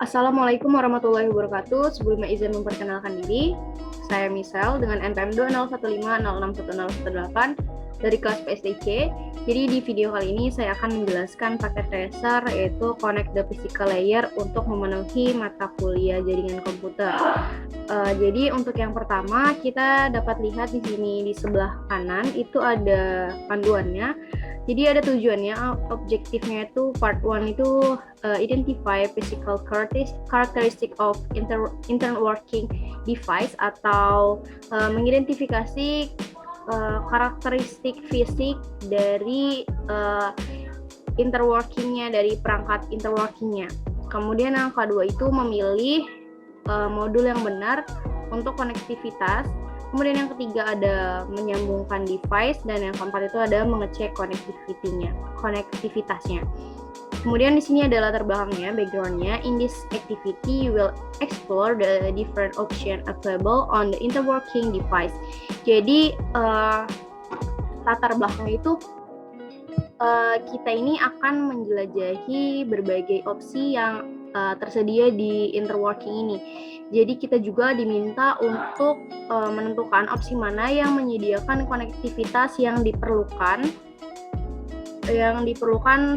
Assalamualaikum warahmatullahi wabarakatuh. Sebelumnya izin memperkenalkan diri, saya Michelle dengan NPM 2015061018 dari kelas PSDC. Jadi di video kali ini saya akan menjelaskan paket tracer yaitu connect the physical layer untuk memenuhi mata kuliah jaringan komputer. Jadi untuk yang pertama kita dapat lihat di sini di sebelah kanan itu ada panduannya. Jadi ada tujuannya, objektifnya itu part 1 itu identify physical characteristic of internal working device atau mengidentifikasi karakteristik fisik dari interworkingnya, dari perangkat interworkingnya. Kemudian yang kedua itu memilih modul yang benar untuk konektivitas. Kemudian yang ketiga ada menyambungkan device, dan yang keempat itu ada mengecek konektivitasnya. Kemudian di sini ada latar belakangnya, backgroundnya. In this activity, you will explore the different option available on the interworking device. Jadi latar belakangnya itu kita ini akan menjelajahi berbagai opsi yang tersedia di interworking ini. Jadi kita juga diminta untuk menentukan opsi mana yang menyediakan konektivitas yang diperlukan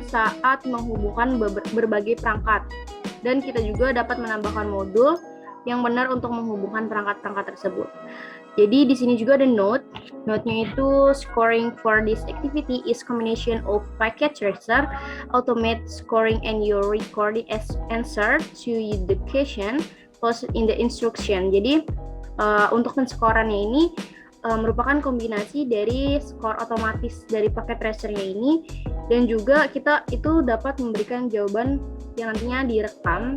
saat menghubungkan berbagai perangkat. Dan kita juga dapat menambahkan modul yang benar untuk menghubungkan perangkat-perangkat tersebut. Jadi di sini juga ada note-nya itu scoring for this activity is combination of packet tracer, automate scoring, and your recording as answer to the question posted in the instruction. Jadi untuk penskorannya ini merupakan kombinasi dari skor otomatis dari paket tracernya ini, dan juga kita itu dapat memberikan jawaban yang nantinya direkam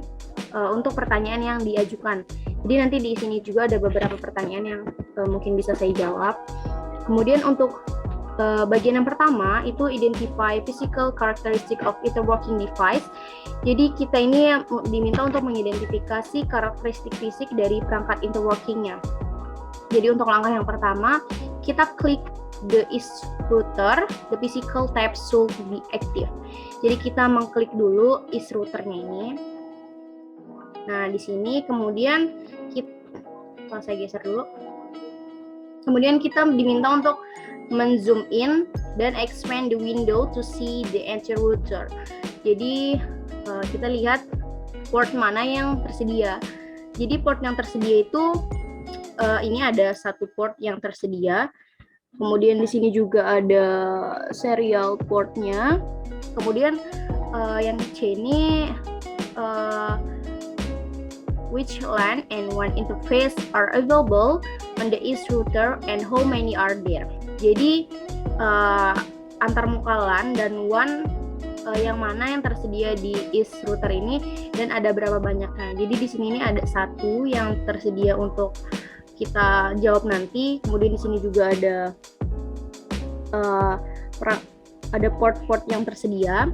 untuk pertanyaan yang diajukan. Jadi nanti di sini juga ada beberapa pertanyaan yang mungkin bisa saya jawab. Kemudian untuk bagian yang pertama itu identify physical characteristic of interworking device. Jadi kita ini diminta untuk mengidentifikasi karakteristik fisik dari perangkat interworkingnya. Jadi untuk langkah yang pertama kita klik the is router, the physical tab should be active. Jadi kita mengklik dulu is routernya ini. Nah, di sini kemudian saya geser dulu. Kemudian kita diminta untuk men-zoom in dan expand the window to see the entire router. Jadi kita lihat port mana yang tersedia. Jadi port yang tersedia itu ini ada satu port yang tersedia. Kemudian di sini juga ada serial portnya. Kemudian yang C ini which LAN and WAN interface are available on the is router and how many are there. Jadi antarmuka LAN dan WAN yang mana yang tersedia di is router ini dan ada berapa banyaknya. Jadi di sini ini ada satu yang tersedia untuk kita jawab nanti. Kemudian di sini juga ada port-port yang tersedia.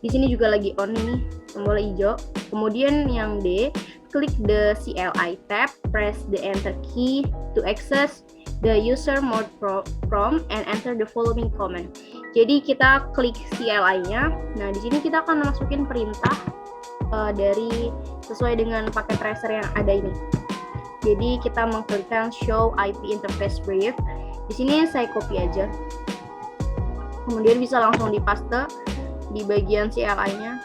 Di sini juga lagi on ini, tombol hijau. Kemudian yang D, klik the CLI tab, press the enter key to access the user mode prompt and enter the following command. Jadi kita klik CLI-nya. Nah, di sini kita akan masukin perintah dari sesuai dengan paket tracer yang ada ini. Jadi kita mengklikkan show IP interface brief. Di sini saya copy aja. Kemudian bisa langsung dipaste di bagian CLI-nya.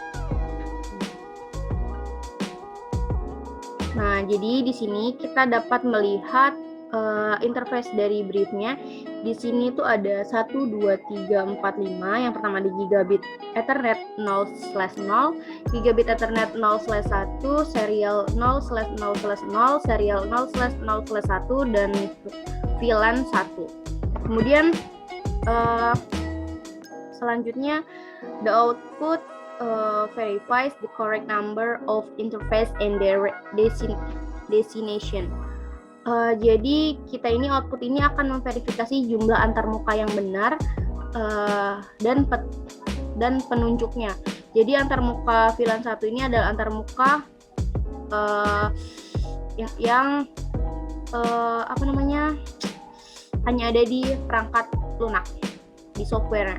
Nah, jadi di sini kita dapat melihat interface dari briefnya. Di sini tuh ada 1, 2, 3, 4, 5. Yang pertama di gigabit Ethernet 0/0, gigabit Ethernet 0/1, serial 0/0/0, serial 0/0/1, dan VLAN 1. Kemudian selanjutnya the output verifies the correct number of interface and their destination. Jadi kita ini output ini akan memverifikasi jumlah antarmuka yang benar dan penunjuknya. Jadi antarmuka VLAN 1 ini adalah antarmuka yang hanya ada di perangkat lunak, di software.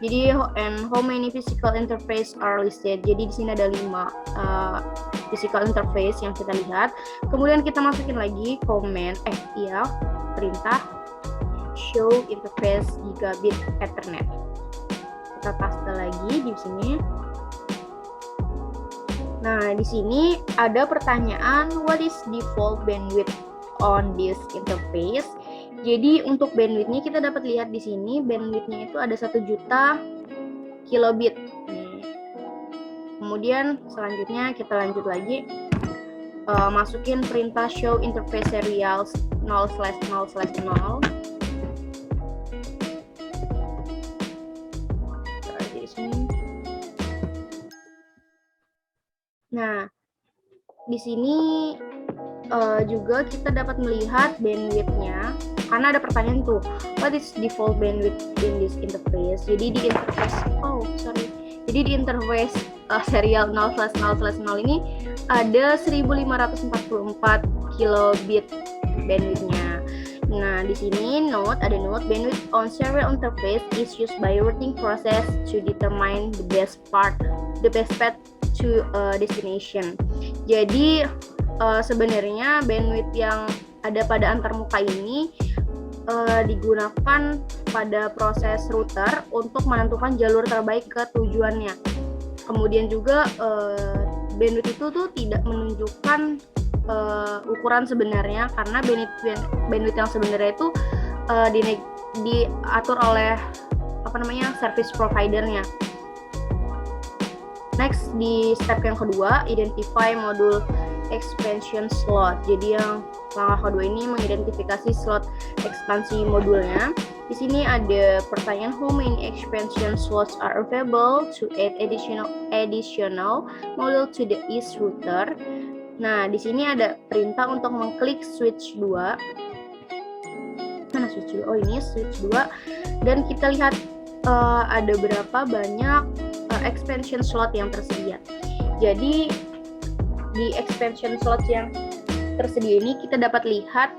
Jadi and how many physical interface are listed. Jadi di sini ada 5 physical interface yang kita lihat. Kemudian kita masukin lagi perintah show interface gigabit Ethernet. Kita paste lagi di sini. Nah, di sini ada pertanyaan, what is default bandwidth on this interface? Jadi untuk bandwidthnya kita dapat lihat di sini, bandwidthnya itu ada 1 juta kilobit. Kemudian selanjutnya kita lanjut lagi, masukin perintah show interface serial 0/0/0. Di sini. Nah, di sini juga kita dapat melihat bandwidthnya, karena ada pertanyaan tuh, what is default bandwidth in this interface? Jadi di interface serial 0/0/0 ini ada 1544 kilobit bandwidthnya. Nah, di sini ada note bandwidth on serial interface is used by routing process to determine the best path to destination. Jadi sebenarnya bandwidth yang ada pada antarmuka ini digunakan pada proses router untuk menentukan jalur terbaik ke tujuannya. Kemudian juga bandwidth itu tuh tidak menunjukkan ukuran sebenarnya, karena bandwidth yang sebenarnya itu diatur oleh service providernya. Next, di step yang kedua, identify module expansion slot. Jadi yang langkah kedua ini mengidentifikasi slot ekspansi modulnya. Di sini ada pertanyaan, how many expansion slots are available to add additional module to the east router. Nah, di sini ada perintah untuk mengklik switch 2. Mana switch 2? Oh, ini switch 2. Dan kita lihat ada berapa banyak expansion slot yang tersedia. Jadi di expansion slot yang tersedia ini kita dapat lihat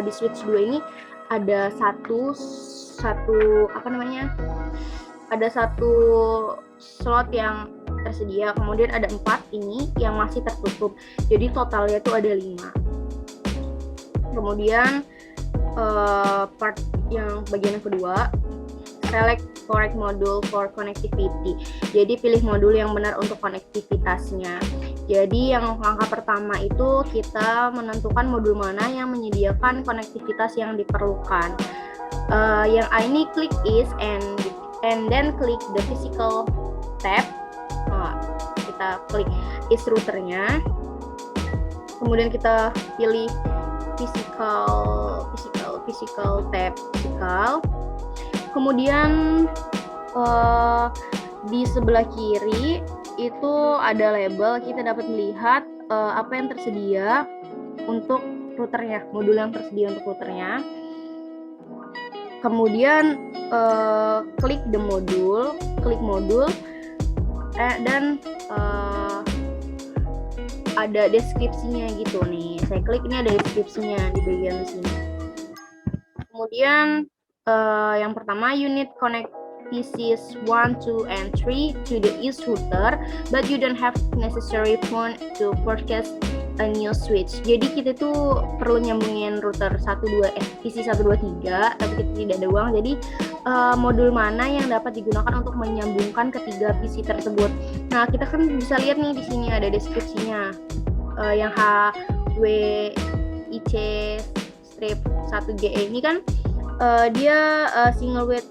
di switch 2 ini ada satu slot yang tersedia, kemudian ada 4 ini yang masih tertutup. Jadi totalnya itu ada 5. Kemudian part yang bagian kedua, select correct module for connectivity. Jadi pilih modul yang benar untuk konektivitasnya. Jadi yang langkah pertama itu kita menentukan modul mana yang menyediakan konektivitas yang diperlukan. Yang A ini klik is and then klik the physical tab. Kita klik is routernya. Kemudian kita pilih physical tab. Kemudian di sebelah kiri itu ada label, kita dapat melihat apa yang tersedia untuk routernya, modul yang tersedia untuk routernya. Kemudian klik modul dan ada deskripsinya gitu nih. Saya klik, ini ada deskripsinya di bagian sini. Kemudian yang pertama, unit connect PCs 1, 2, and 3 to the east router, but you don't have necessary phone to purchase a new switch. Jadi kita tuh perlu nyambungin router PC 1, 2, 3, tapi kita tidak ada uang. Jadi modul mana yang dapat digunakan untuk menyambungkan ketiga PC tersebut. Nah, kita kan bisa lihat nih di sini ada deskripsinya. Yang HWIC-1GE ini kan dia single with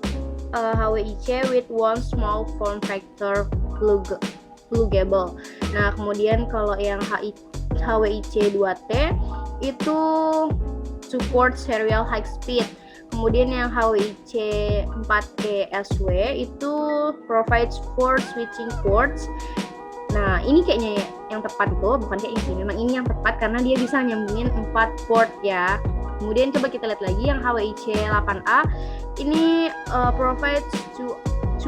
HWIC with one small form factor pluggable. Nah, kemudian kalau yang HWIC 2T itu support serial high speed. Kemudian yang HWIC 4T SW itu provides 4 switching ports. Nah, ini kayaknya yang tepat itu, bukan kayak ini. Memang ini yang tepat karena dia bisa nyambungin 4 port ya. Kemudian coba kita lihat lagi yang HWIC 8A ini provides to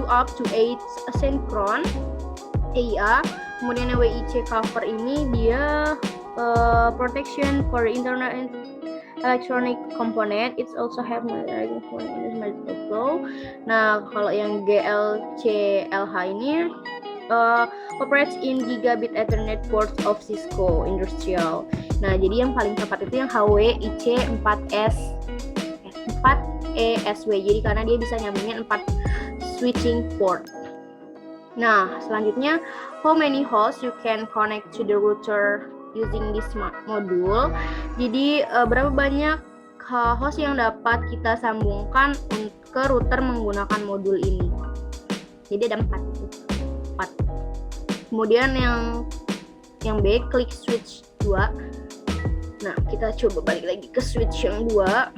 up to 8 asynchron AIA. Kemudian HWIC cover ini dia protection for internal electronic component. It also have multiple flow. Nah, kalau yang GLCLH ini operates in gigabit Ethernet port of Cisco Industrial. Nah, jadi yang paling tepat itu yang HW-IC4ESW. Jadi karena dia bisa nyambungin 4 switching port. Nah, selanjutnya, how many hosts you can connect to the router using this module. Jadi berapa banyak host yang dapat kita sambungkan ke router menggunakan modul ini. Jadi ada 4. Kemudian yang B, klik switch 2. Nah, kita coba balik lagi ke switch yang 2.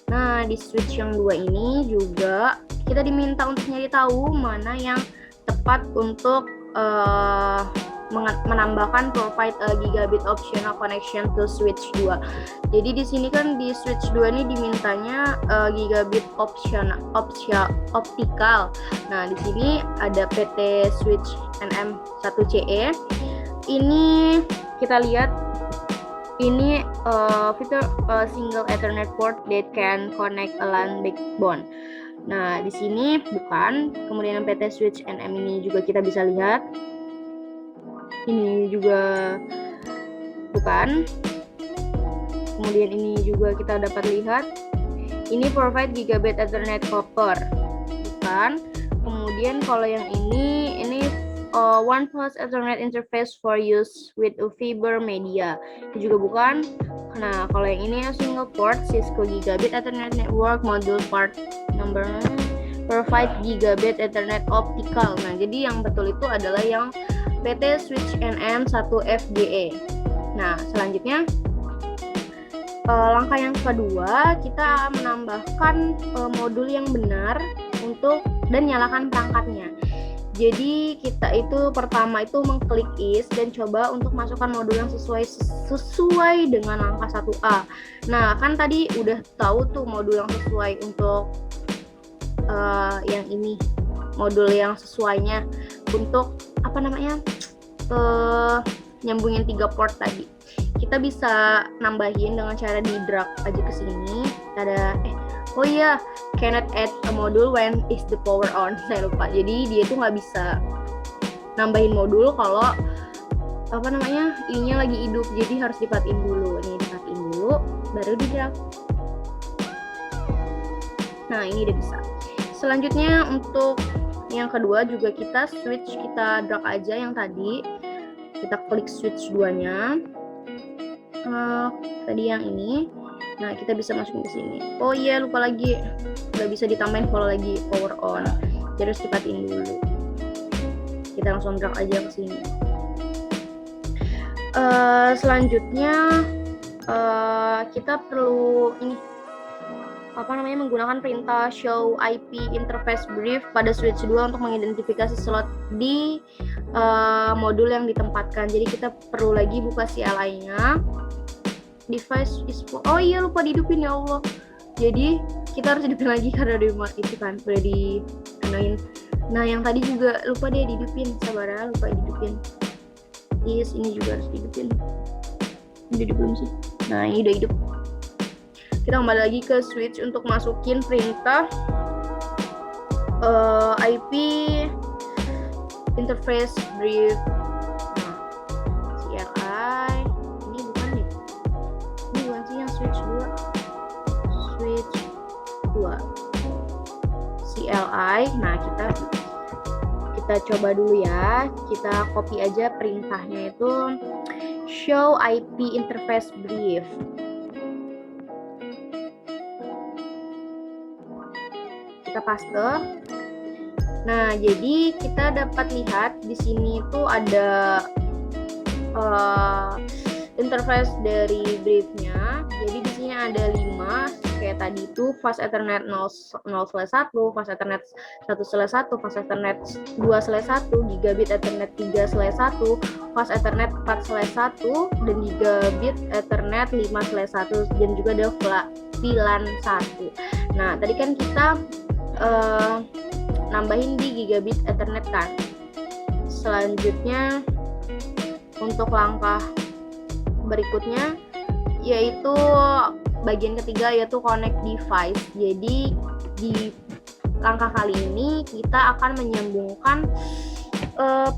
Nah, di switch yang 2 ini juga kita diminta untuk nyari tahu mana yang tepat untuk menambahkan provide a gigabit optional connection to switch 2. Jadi di sini kan di switch 2 ini dimintanya gigabit optical. Nah, di sini ada PT switch NM1CE. Ini kita lihat ini fitur single Ethernet port that can connect a LAN backbone. Nah, di sini bukan. Kemudian PT switch NM ini juga kita bisa lihat. Ini juga bukan. Kemudian ini juga kita dapat lihat. Ini provide gigabit Ethernet copper. Bukan. Kemudian kalau yang ini one plus Ethernet interface for use with fiber media. Itu juga bukan. Nah, kalau yang ini single port Cisco gigabit Ethernet network module part number provide gigabit Ethernet optical. Nah, jadi yang betul itu adalah yang PT switch NM1FGE. Nah, selanjutnya langkah yang kedua, kita menambahkan modul yang benar dan nyalakan perangkatnya. Jadi kita itu pertama itu mengklik is dan coba untuk masukkan modul yang sesuai dengan langkah 1A. Nah, kan tadi udah tahu tuh modul yang sesuai untuk yang ini, modul yang sesuainya untuk nyambungin 3 port tadi. Kita bisa nambahin dengan cara di drag aja ke sini. Ada cannot add a module when is the power on. Saya lupa. Jadi dia tuh nggak bisa nambahin modul kalau ininya lagi hidup. Jadi harus dipatiin dulu. Ini dipatiin dulu, baru di drag. Nah, ini udah bisa. Selanjutnya untuk yang kedua juga kita drag aja yang tadi. Kita klik switch 2-nya. Tadi yang ini. Nah, kita bisa masukin ke sini. Oh iya, lupa lagi. Nggak bisa ditambahin kalau lagi power on. Jadi harus dipatiin dulu. Kita langsung drag aja ke sini. Selanjutnya kita perlu menggunakan perintah show IP interface brief pada switch 2 untuk mengidentifikasi slot di modul yang ditempatkan. Jadi kita perlu lagi buka CLI-nya. Device is oh iya, lupa dihidupin, ya Allah. Jadi kita harus hidupin lagi karena udah itu kan udah di anoin. Nah, yang tadi juga lupa dia dihidupin. Sabar ya, lupa dihidupin. Yes, ini juga harus dihidupin. Udah belum sih? Nah, ini udah hidup. Kita kembali lagi ke switch untuk masukin perintah IP interface brief. Nah, CLI ini bukan nih. Ini bukan sih yang switch 2. CLI. Nah, kita coba dulu ya. Kita copy aja perintahnya itu show IP interface brief. Kita paste. Nah, jadi kita dapat lihat di sini itu ada interface dari briefnya. Jadi di sini ada 5 kayak tadi itu fast Ethernet 0/1, fast Ethernet 1/1, fast Ethernet 2/1, gigabit Ethernet 3/1, fast Ethernet 4/1, dan gigabit Ethernet 5/1, dan juga ada VLAN 1. Nah, tadi kan kita nambahin di gigabit Ethernet kan. Selanjutnya untuk langkah berikutnya yaitu bagian ketiga, yaitu connect device. Jadi di langkah kali ini kita akan menyambungkan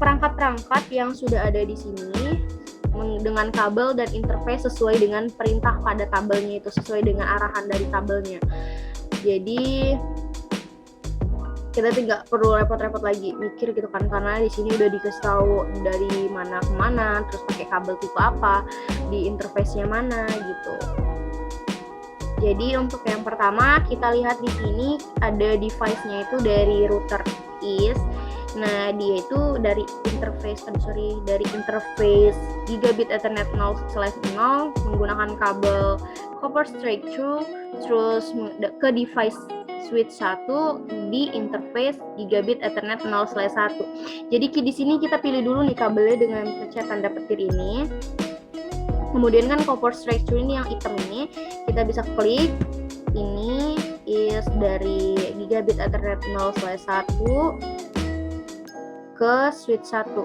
perangkat-perangkat yang sudah ada di sini dengan kabel dan interface sesuai dengan perintah pada tabelnya itu, sesuai dengan arahan dari tabelnya. Jadi kita tidak perlu repot-repot lagi mikir gitu kan, karena di sini udah dikasih tahu dari mana ke mana, terus pakai kabel tipe apa, di interface-nya mana gitu. Jadi untuk yang pertama kita lihat di sini ada device-nya itu dari router is. Nah, dia itu dari interface Gigabit Ethernet 0/0 menggunakan kabel copper straight through, terus ke device switch 1 di interface Gigabit Ethernet 0/1. Jadi di sini kita pilih dulu nih kabelnya dengan pencet tanda petir ini. Kemudian kan copper straight through ini yang hitam ini, kita bisa klik ini is dari Gigabit Ethernet 0/1 ke switch 1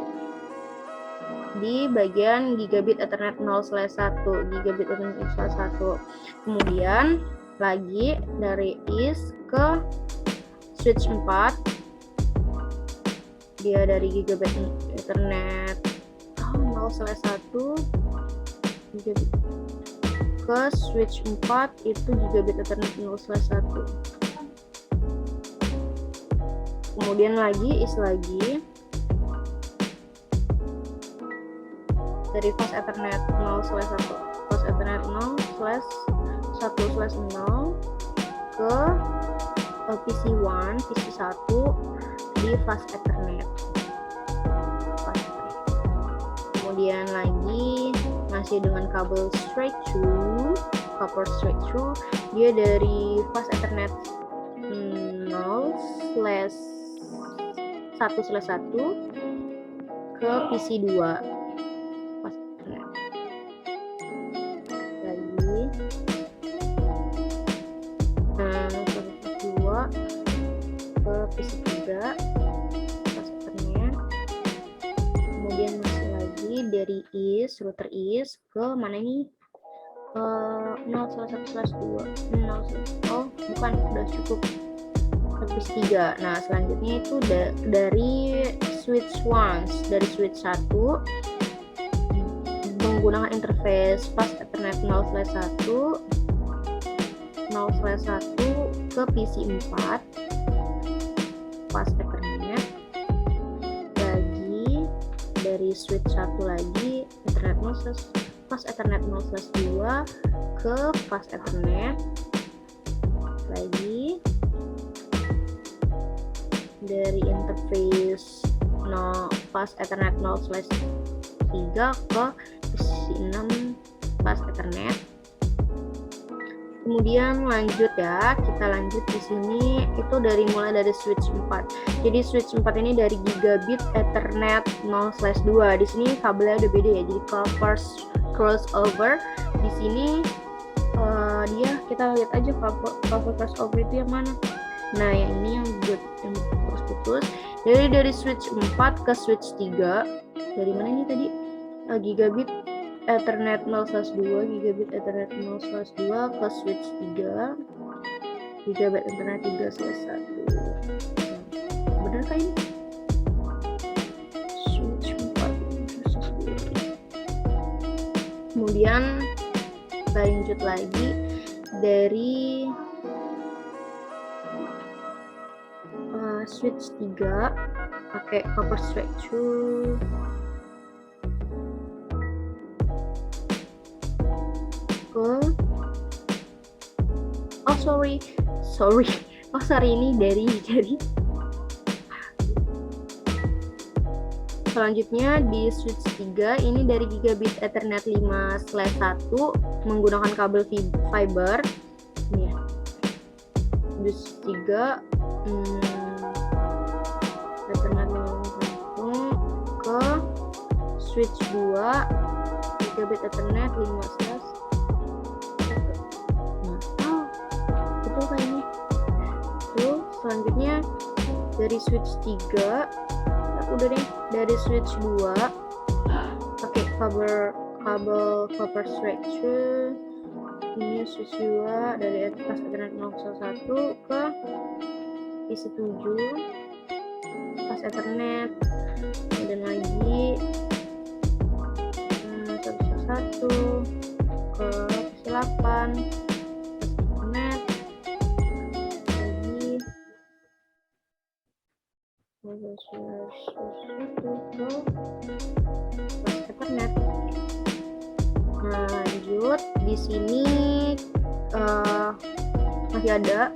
di bagian Gigabit Ethernet 0/1, Gigabit Ethernet 0/1. Kemudian lagi dari is ke switch 4, dia dari Gigabit Ethernet 0/1 Gigabit ke switch 4 itu Gigabit Ethernet 0/1. Kemudian lagi is lagi dari fast Ethernet 0/1, fast Ethernet 0/1/0 ke PC1 di fast Ethernet. Kemudian lagi masih dengan kabel straight through, copper straight through, dia dari fast Ethernet 0/1/1 ke PC2 fast Ethernet. Lagi PC2 ke PC3 fast Ethernet. Kemudian masih lagi dari is, router is ke mana ini? 0/1/2. Oh, bukan, udah cukup. Terus 3. Nah, selanjutnya itu dari switch 1 menggunakan interface fast Ethernet 0/1 ke PC4 fast Ethernet. Lagi dari switch 1 lagi fast Ethernet 0/2 ke fast Ethernet. Lagi dari interface fast Ethernet 0/3 ke PC6 fast Ethernet. Kemudian lanjut ya, kita lanjut di sini itu mulai dari switch 4. Jadi switch 4 ini dari Gigabit Ethernet 0/2. Di sini kabelnya udah beda ya, jadi copper crossover. Di sini kita lihat aja copper crossover itu yang mana. Nah, yang ini yang putus-putus. Dari switch 4 ke switch 3. Dari mana ini tadi? Gigabit Ethernet 0/2, Gigabit Ethernet 0/2 ke switch 3, Gigabit Ethernet 3/1. Bener kan ini? Switch 4 kemudian lanjut lagi dari switch 3 pakai copper straight through ke ini dari selanjutnya di switch 3 ini dari Gigabit Ethernet 5/1 menggunakan kabel fiber ini ya. Switch 3 Ethernet 5/1 ke switch 2 Gigabit Ethernet 5/1. Itu kayaknya. Terus selanjutnya dari switch 3 udah deh, dari switch 2 pakai kabel copper straight through ini switch 2 dari pas Ethernet 0.1 ke PC7 pas Ethernet, kemudian lagi 1.1 ke PC8 pas Ethernet, lagi 1.1 ke pas Ethernet. Nah, lanjut di sini masih ada.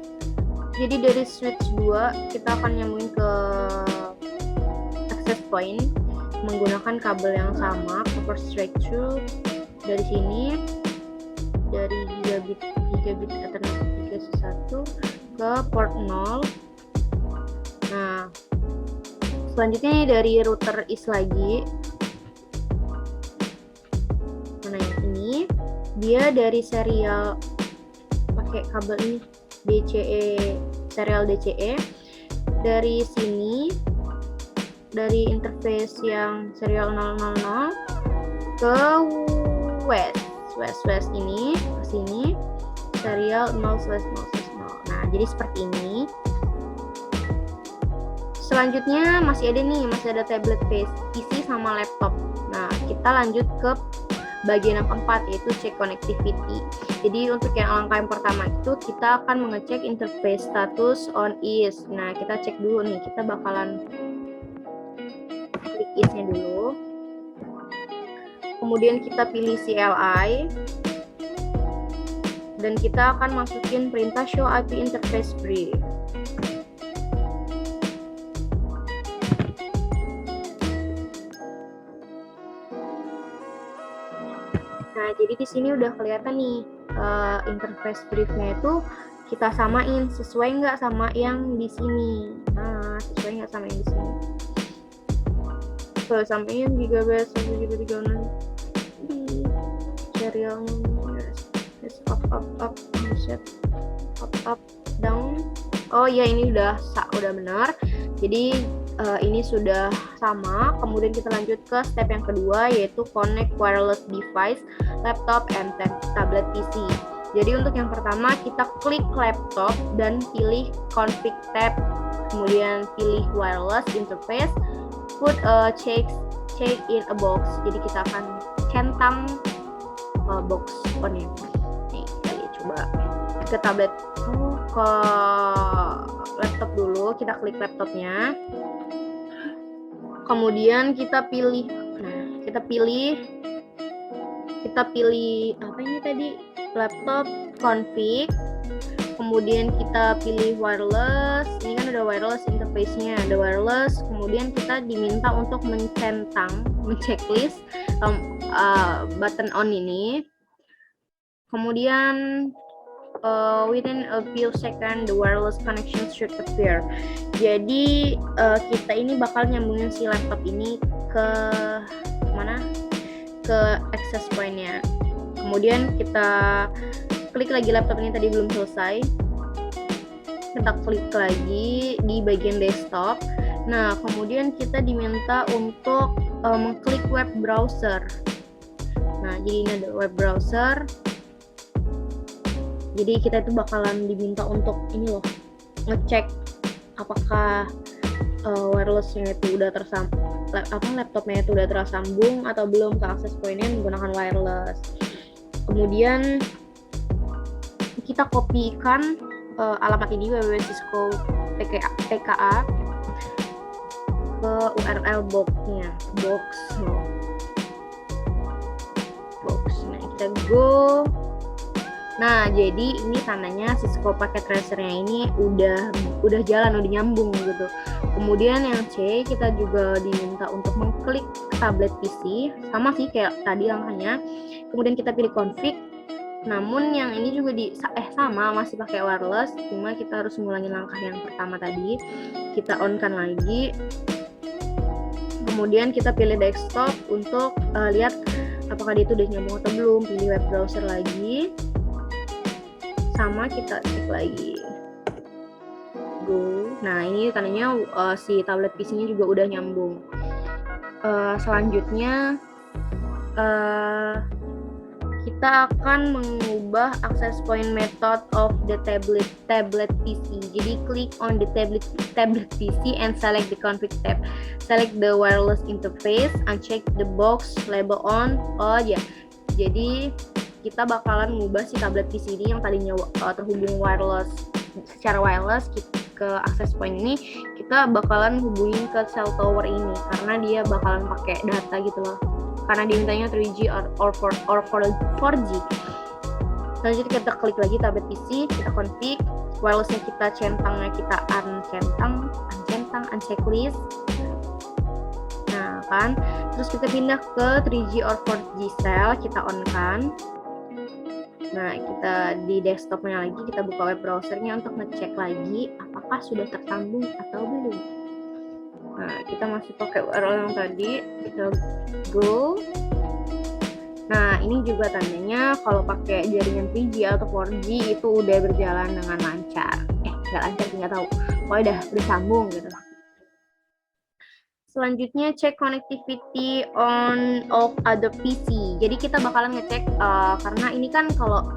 Jadi dari switch 2 kita akan nyambungin ke access point menggunakan kabel yang sama, copper straight through dari sini, dari gigabit Ethernet 3.1 ke port 0. Nah, selanjutnya dari router is lagi. Nah, yang ini dia dari serial pakai kabel ini DCE, serial DCE. Dari sini, dari interface yang serial 000 ke west ini ke sini serial 0/0/0. Nah, jadi seperti ini. Selanjutnya masih ada tablet PC sama laptop. Nah, kita lanjut ke bagian yang keempat, yaitu cek connectivity. Jadi untuk yang langkah yang pertama itu kita akan mengecek interface status on is. Nah, kita cek dulu nih, kita bakalan klik is-nya dulu. Kemudian kita pilih CLI dan kita akan masukin perintah show IP interface brief. Nah, jadi di sini udah kelihatan nih interface briefnya itu kita samain sesuai nggak sama yang di sini. Nah, sesuai nggak sama yang di sini. Kalau samain gigabit 1.36 di serialnya up down. Oh ya, ini udah benar. Jadi ini sudah sama. Kemudian kita lanjut ke step yang kedua, yaitu connect wireless device, laptop, and tablet PC. Jadi untuk yang pertama kita klik laptop dan pilih config tab, kemudian pilih wireless interface, put a check in a box. Jadi kita akan centang box on-nya. Nih, kita coba ke tablet, ke laptop dulu. Kita klik laptopnya. Kemudian kita pilih, kita pilih apa ini tadi, laptop config. Kemudian kita pilih wireless. Ini kan ada wireless interface-nya, ada wireless. Kemudian kita diminta untuk menceklis button on ini. Kemudian within a few seconds the wireless connection should appear. Jadi kita ini bakal nyambungin si laptop ini ke mana? Ke access point-nya. Kemudian kita klik lagi laptop ini, tadi belum selesai. Kita klik lagi di bagian desktop. Nah, kemudian kita diminta untuk mengklik web browser. Nah, jadi ini ada web browser. Jadi kita itu bakalan diminta untuk ini loh, ngecek apakah wirelessnya itu udah laptopnya itu udah tersambung atau belum ke access point-nya menggunakan wireless. Kemudian kita kopikan alamat ini www.cisco.tk ke URL box-nya. Nah, kita go. Nah, jadi ini tandanya Cisco Packet Tracer-nya ini udah jalan, udah nyambung gitu. Kemudian yang C, kita juga diminta untuk mengklik tablet PC, sama sih kayak tadi langkahnya. Kemudian kita pilih config. Namun yang ini juga sama, masih pakai wireless, cuma kita harus ngulangin langkah yang pertama tadi. Kita on-kan lagi. Kemudian kita pilih desktop untuk lihat apakah dia itu udah nyambung atau belum. Pilih web browser lagi. Sama, kita cek lagi, go. Nah, ini tandanya si tablet PC-nya juga udah nyambung. Selanjutnya kita akan mengubah access point method of the tablet PC. Jadi klik on the tablet PC and select the config tab. Select the wireless interface, uncheck the box label on. Oh ya, jadi kita bakalan mengubah si tablet PC ini yang tadinya terhubung secara wireless ke access point ini, kita bakalan hubungin ke cell tower ini karena dia bakalan pakai data gitu loh. Karena dimintanya 3G or 4G. Selanjutnya kita klik lagi tablet PC, kita config, wirelessnya kita centangnya kita unchecklist. Nah kan, terus kita pindah ke 3G or 4G cell, kita on kan. Nah kita di desktopnya lagi, kita buka web browsernya untuk ngecek lagi apakah sudah tersambung atau belum. Nah, kita masih pakai URL yang tadi, kita go. Nah, ini juga tandanya kalau pakai jaringan 3G atau 4G itu udah berjalan dengan lancar. Nggak lancar sih, nggak tahu. Pokoknya udah sambung gitu. Selanjutnya cek connectivity on of other PC. Jadi kita bakalan ngecek karena ini kan kalau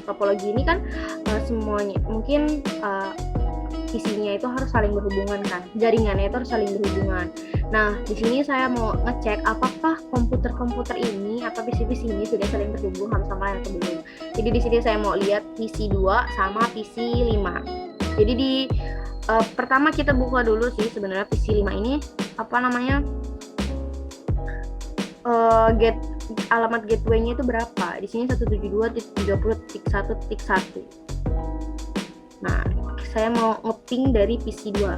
topologi ini kan semuanya mungkin PC-nya itu harus saling berhubungan kan, jaringannya itu harus saling berhubungan. Nah, di sini saya mau ngecek apakah komputer-komputer ini atau PC-PC ini sudah saling terhubung satu sama lain atau belum. Jadi di sini saya mau lihat PC 2 sama PC 5. Jadi di pertama kita buka dulu sih sebenarnya PC 5 ini apa namanya alamat gateway-nya itu berapa? Di sini 172.30.1.1. Nah, saya mau ngeping dari PC 2.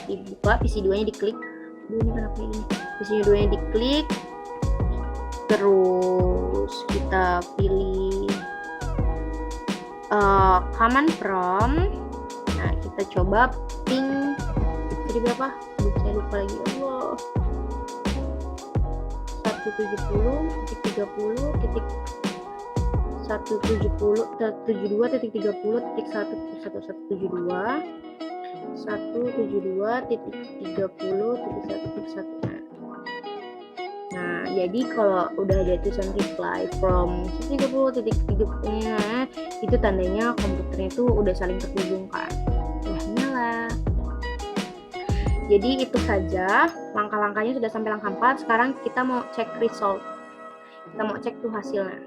Dibuka PC 2-nya diklik. Ini kenapa ini? PC 2-nya diklik. Terus kita pilih command prompt. Nah, kita coba ping. Jadi berapa? Saya lupa lagi. Allah. 172.30.1.1.172.172.30.1.1. Nah, jadi kalau udah ada tulisan reply from 130.30 itu tandanya komputernya itu udah saling terhubung kan. Nah, nyala. Jadi itu saja langkah-langkahnya sudah sampai langkah 4. Sekarang kita mau cek result. Kita mau cek tuh hasilnya.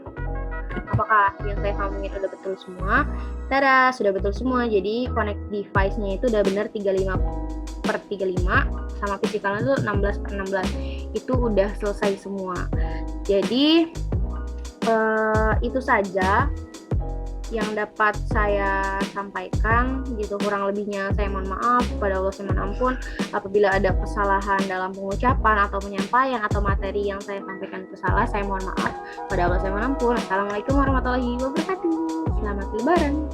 Apakah yang saya ngomongin udah betul semua? Tada, sudah betul semua. Jadi connect device-nya itu udah benar 35/35 sama physical-nya tuh 16/16. Itu udah selesai semua. Jadi itu saja yang dapat saya sampaikan gitu. Kurang lebihnya saya mohon maaf, kepada Allah saya mohon ampun apabila ada kesalahan dalam pengucapan atau penyampaian atau materi yang saya sampaikan itu salah, saya mohon maaf, kepada Allah saya mohon ampun. Assalamualaikum warahmatullahi wabarakatuh. Selamat lebaran.